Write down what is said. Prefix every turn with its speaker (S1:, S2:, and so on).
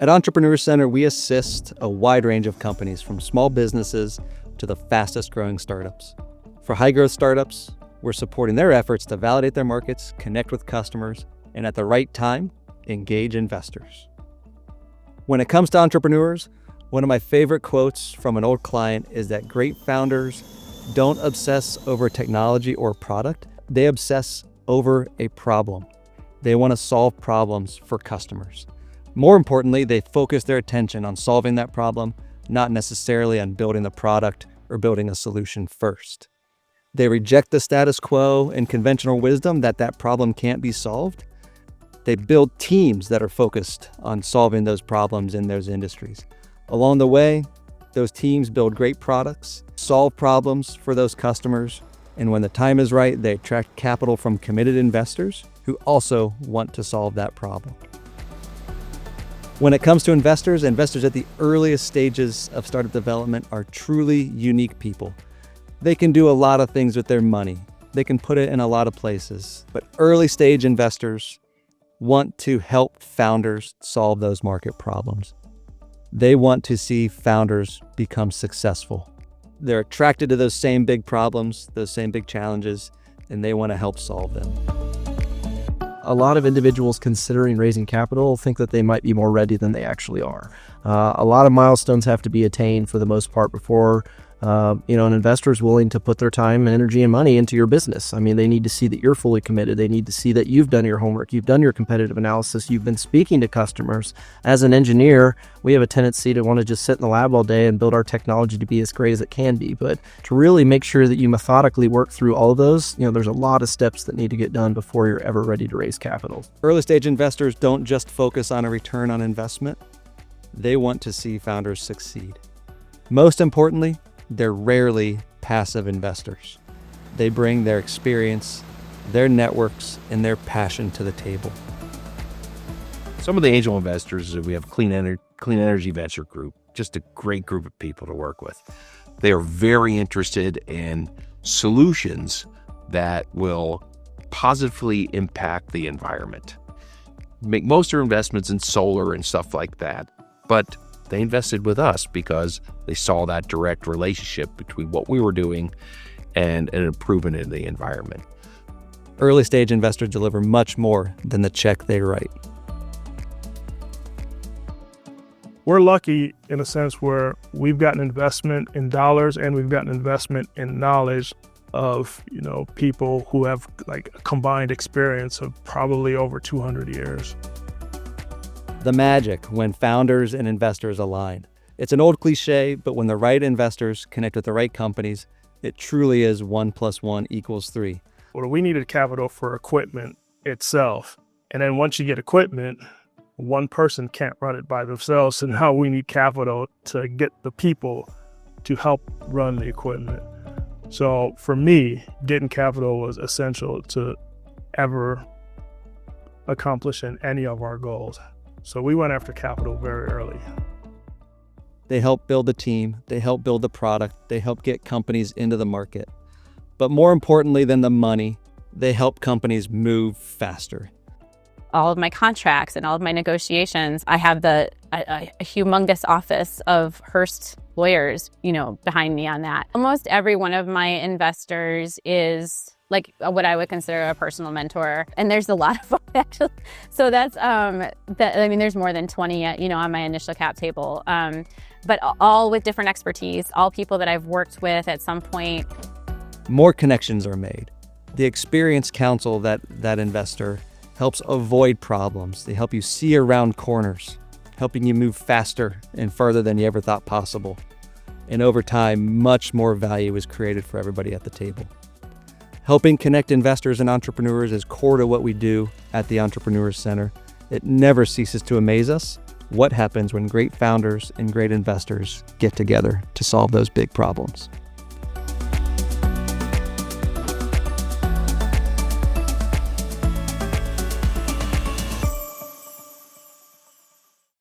S1: At Entrepreneur Center, we assist a wide range of companies from small businesses to the fastest growing startups. For high growth startups, we're supporting their efforts to validate their markets, connect with customers, and at the right time, engage investors. When it comes to entrepreneurs, one of my favorite quotes from an old client is that great founders don't obsess over technology or product, they obsess over a problem. They want to solve problems for customers. More importantly, they focus their attention on solving that problem, not necessarily on building the product or building a solution first. They reject the status quo and conventional wisdom that problem can't be solved. They build teams that are focused on solving those problems in those industries. Along the way, those teams build great products, solve problems for those customers, and when the time is right, they attract capital from committed investors who also want to solve that problem. When it comes to investors at the earliest stages of startup development are truly unique people. They can do a lot of things with their money. They can put it in a lot of places, but early stage investors want to help founders solve those market problems. They want to see founders become successful. They're attracted to those same big problems, those same big challenges, and they want to help solve them.
S2: A lot of individuals considering raising capital think that they might be more ready than they actually are. A lot of milestones have to be attained for the most part before an investor is willing to put their time, energy, and money into your business. I mean, they need to see that you're fully committed. They need to see that you've done your homework, you've done your competitive analysis, you've been speaking to customers. As an engineer, we have a tendency to want to just sit in the lab all day and build our technology to be as great as it can be. But to really make sure that you methodically work through all of those, there's a lot of steps that need to get done before you're ever ready to raise capital.
S1: Early stage investors don't just focus on a return on investment. They want to see founders succeed. Most importantly, they're rarely passive investors. They bring their experience, their networks, and their passion to the table.
S3: Some of the angel investors, we have Clean Energy Venture Group, just a great group of people to work with. They are very interested in solutions that will positively impact the environment. Make most of their investments in solar and stuff like that, but they invested with us because they saw that direct relationship between what we were doing and an improvement in the environment.
S1: Early stage investors deliver much more than the check they write.
S4: We're lucky in a sense where we've gotten investment in dollars and we've gotten investment in knowledge of, people who have like a combined experience of probably over 200 years.
S1: The magic when founders and investors align. It's an old cliche, but when the right investors connect with the right companies, it truly is 1 + 1 = 3.
S4: Well, we needed capital for equipment itself. And then once you get equipment, one person can't run it by themselves. So now we need capital to get the people to help run the equipment. So for me, getting capital was essential to ever accomplishing any of our goals. So we went after capital very early.
S1: They help build the team, they help build the product, they help get companies into the market. But more importantly than the money, they help companies move faster.
S5: All of my contracts and all of my negotiations, I have a humongous office of Hearst lawyers, behind me on that. Almost every one of my investors is like what I would consider a personal mentor. And there's a lot of them actually. So that's, there's more than 20, on my initial cap table. But all with different expertise, all people that I've worked with at some point.
S1: More connections are made. The experienced counsel that investor helps avoid problems. They help you see around corners, helping you move faster and further than you ever thought possible. And over time, much more value is created for everybody at the table. Helping connect investors and entrepreneurs is core to what we do at the Entrepreneur Center. It never ceases to amaze us what happens when great founders and great investors get together to solve those big problems.